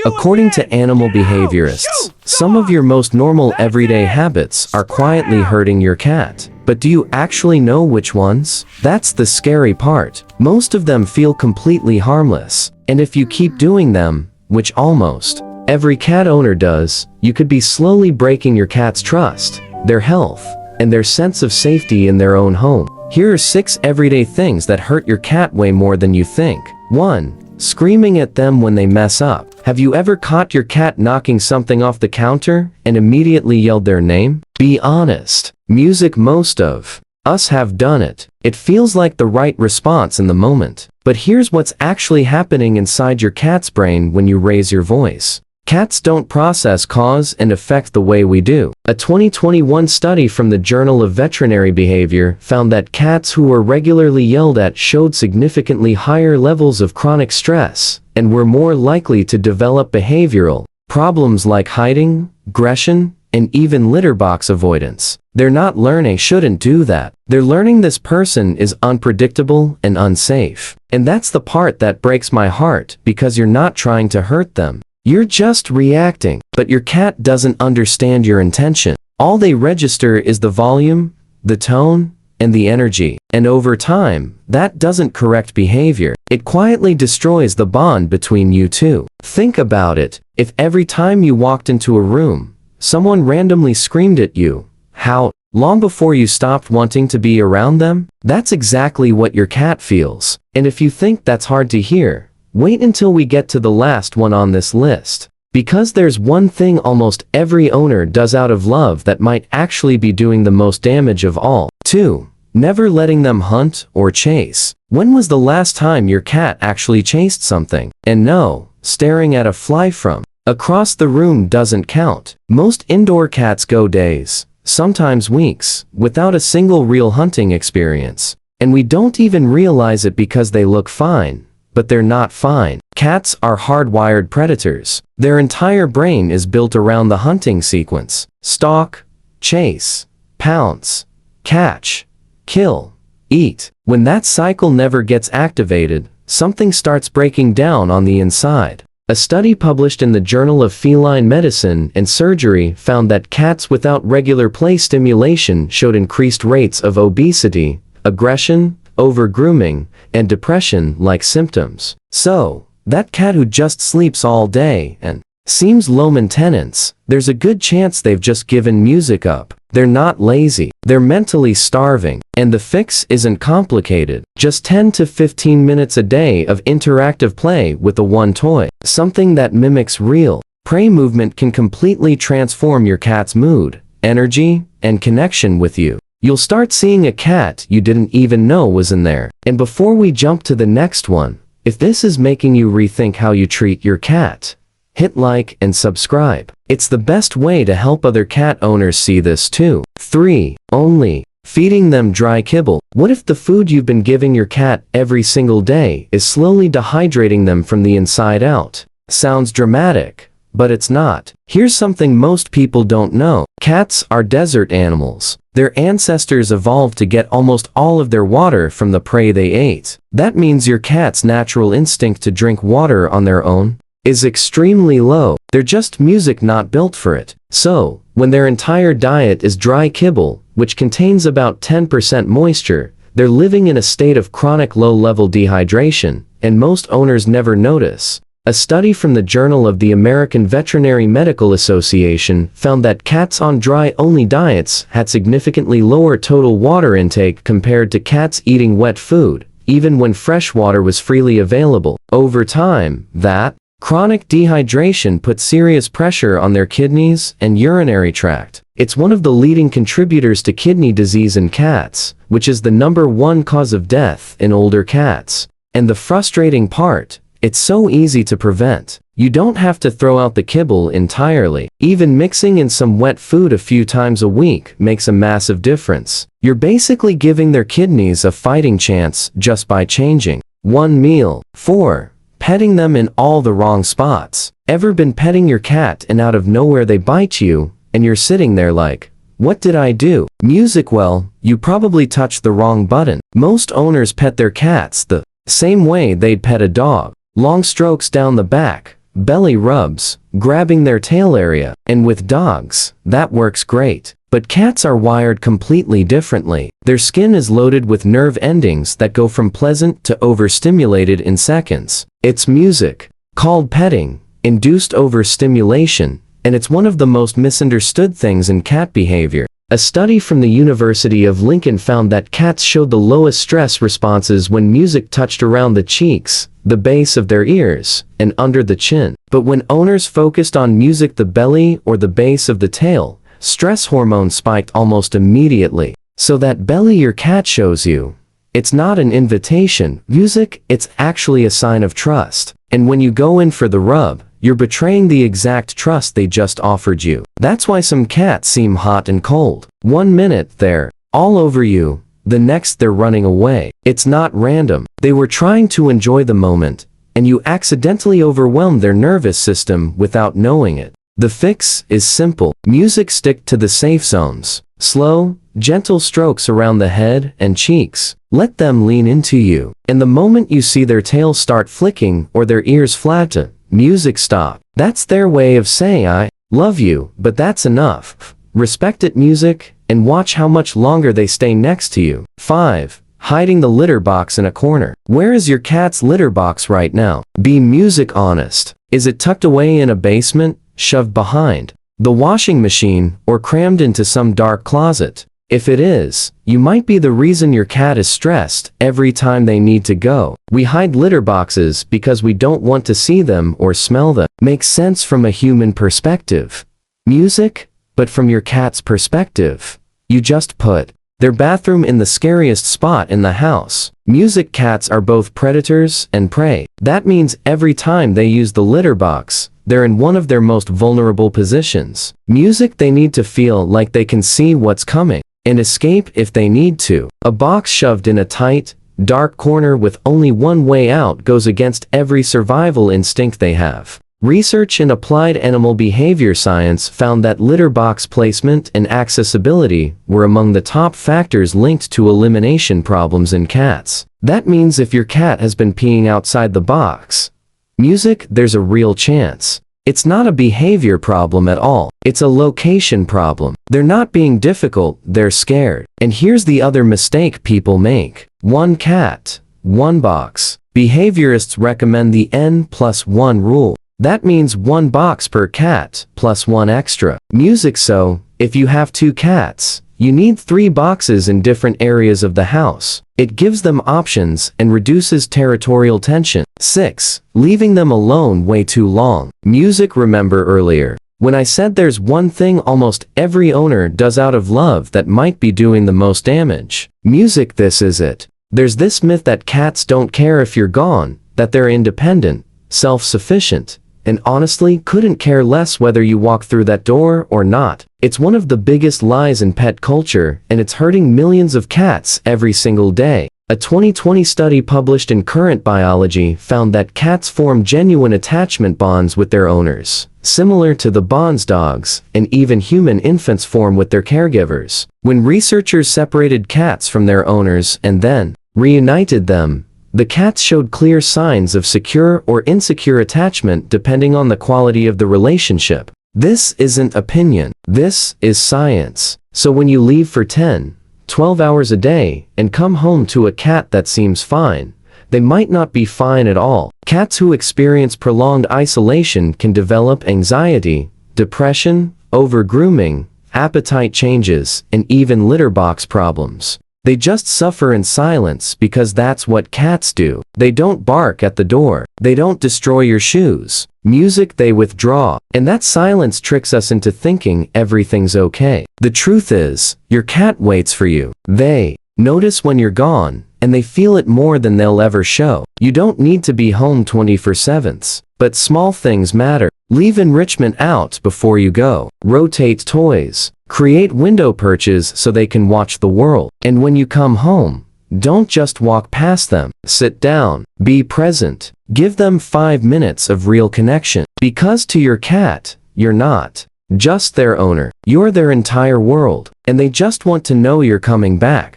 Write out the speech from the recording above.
According to animal behaviorists, some of your most normal everyday habits are quietly hurting your cat. But do you actually know which ones? That's the scary part. Most of them feel completely harmless. And if you keep doing them, which almost every cat owner does, you could be slowly breaking your cat's trust, their health, and their sense of safety in their own home. Here are 6 everyday things that hurt your cat way more than you think. 1. Screaming at them when they mess up. Have you ever caught your cat knocking something off the counter and immediately yelled their name? Be honest. Most of us have done it. It feels like the right response in the moment. But here's what's actually happening inside your cat's brain when you raise your voice. Cats don't process cause and effect the way we do. A 2021 study from the Journal of Veterinary Behavior found that cats who were regularly yelled at showed significantly higher levels of chronic stress and were more likely to develop behavioral problems like hiding, aggression, and even litter box avoidance. They're not learning shouldn't do that. They're learning this person is unpredictable and unsafe. And that's the part that breaks my heart, because you're not trying to hurt them. You're just reacting, but your cat doesn't understand your intention. All they register is the volume, the tone, and the energy. And over time, that doesn't correct behavior. It quietly destroys the bond between you two. Think about it. If every time you walked into a room, someone randomly screamed at you, how long before you stopped wanting to be around them? That's exactly what your cat feels. And if you think that's hard to hear, wait until we get to the last one on this list. Because there's one thing almost every owner does out of love that might actually be doing the most damage of all. 2. Never letting them hunt or chase. When was the last time your cat actually chased something? And no, staring at a fly from across the room doesn't count. Most indoor cats go days, sometimes weeks, without a single real hunting experience. And we don't even realize it because they look fine. But they're not fine. Cats are hardwired predators. Their entire brain is built around the hunting sequence. Stalk, chase, pounce, catch, kill, eat. When that cycle never gets activated, something starts breaking down on the inside. A study published in the Journal of Feline Medicine and Surgery found that cats without regular play stimulation showed increased rates of obesity, aggression, over-grooming, and depression-like symptoms. So, that cat who just sleeps all day and seems low maintenance, there's a good chance they've just given music up. They're not lazy. They're mentally starving. And the fix isn't complicated. Just 10 to 15 minutes a day of interactive play with a one toy. Something that mimics real prey movement can completely transform your cat's mood, energy, and connection with you. You'll start seeing a cat you didn't even know was in there. And before we jump to the next one, if this is making you rethink how you treat your cat, hit like and subscribe. It's the best way to help other cat owners see this too. 3. Only feeding them dry kibble. What if the food you've been giving your cat every single day is slowly dehydrating them from the inside out? Sounds dramatic, but it's not. Here's something most people don't know. Cats are desert animals. Their ancestors evolved to get almost all of their water from the prey they ate. That means your cat's natural instinct to drink water on their own is extremely low. They're just music not built for it. So, when their entire diet is dry kibble, which contains about 10% moisture, they're living in a state of chronic low-level dehydration, and most owners never notice. A study from the Journal of the American Veterinary Medical Association found that cats on dry-only diets had significantly lower total water intake compared to cats eating wet food, even when fresh water was freely available. Over time, that chronic dehydration put serious pressure on their kidneys and urinary tract. It's one of the leading contributors to kidney disease in cats, which is the #1 cause of death in older cats. And the frustrating part, it's so easy to prevent. You don't have to throw out the kibble entirely. Even mixing in some wet food a few times a week makes a massive difference. You're basically giving their kidneys a fighting chance just by changing one meal. 4. Petting them in all the wrong spots. Ever been petting your cat and out of nowhere they bite you, and you're sitting there like, what did I do? Music. Well, you probably touched the wrong button. Most owners pet their cats the same way they'd pet a dog. Long strokes down the back, belly rubs, grabbing their tail area, and with dogs, that works great. But cats are wired completely differently. Their skin is loaded with nerve endings that go from pleasant to overstimulated in seconds. It's music, called petting, induced overstimulation, and it's one of the most misunderstood things in cat behavior. A study from the University of Lincoln found that cats showed the lowest stress responses when music touched around the cheeks, the base of their ears, and under the chin. But when owners focused on music, the belly or the base of the tail, stress hormones spiked almost immediately. So that belly your cat shows you, it's not an invitation, music, it's actually a sign of trust. And when you go in for the rub, you're betraying the exact trust they just offered you. That's why some cats seem hot and cold. 1 minute they're all over you, the next they're running away. It's not random. They were trying to enjoy the moment, and you accidentally overwhelmed their nervous system without knowing it. The fix is simple. Music, stick to the safe zones. Slow, gentle strokes around the head and cheeks. Let them lean into you. And the moment you see their tail start flicking or their ears flatten, music stop. That's their way of saying I love you, but that's enough. Respect it, music, and watch how much longer they stay next to you. 5. Hiding the litter box in a corner. Where is your cat's litter box right now? Be music honest. Is it tucked away in a basement, shoved behind the washing machine, or crammed into some dark closet? If it is, you might be the reason your cat is stressed every time they need to go. We hide litter boxes because we don't want to see them or smell them. Makes sense from a human perspective. Music, but from your cat's perspective, you just put their bathroom in the scariest spot in the house. Music, cats are both predators and prey. That means every time they use the litter box, they're in one of their most vulnerable positions. Music, they need to feel like they can see what's coming and escape if they need to. A box shoved in a tight, dark corner with only one way out goes against every survival instinct they have. Research in applied animal behavior science found that litter box placement and accessibility were among the top factors linked to elimination problems in cats. That means if your cat has been peeing outside the box, music, there's a real chance. It's not a behavior problem at all. It's a location problem. They're not being difficult, they're scared. And here's the other mistake people make. 1 cat, 1 box. Behaviorists recommend the N+1 rule. That means 1 box per cat, plus 1 extra. Music, so if you have 2 cats, you need 3 boxes in different areas of the house. It gives them options and reduces territorial tension. 6. Leaving them alone way too long. Music, remember earlier when I said there's one thing almost every owner does out of love that might be doing the most damage? Music, this is it. There's this myth that cats don't care if you're gone, that they're independent, self-sufficient, and honestly couldn't care less whether you walk through that door or not. It's one of the biggest lies in pet culture, and it's hurting millions of cats every single day. A 2020 study published in Current Biology found that cats form genuine attachment bonds with their owners, similar to the bonds dogs and even human infants form with their caregivers. When researchers separated cats from their owners and then reunited them, the cats showed clear signs of secure or insecure attachment depending on the quality of the relationship. This isn't opinion. This is science. So when you leave for 10, 12 hours a day and come home to a cat that seems fine, they might not be fine at all. Cats who experience prolonged isolation can develop anxiety, depression, over-grooming, appetite changes, and even litter box problems. They just suffer in silence because that's what cats do. They don't bark at the door. They don't destroy your shoes. Music, they withdraw. And that silence tricks us into thinking everything's okay. The truth is, your cat waits for you. They notice when you're gone, and they feel it more than they'll ever show. You don't need to be home 24/7, but small things matter. Leave enrichment out before you go. Rotate toys. Create window perches so they can watch the world. And when you come home, don't just walk past them. Sit down. Be present. Give them 5 minutes of real connection. Because to your cat, you're not just their owner. You're their entire world. And they just want to know you're coming back.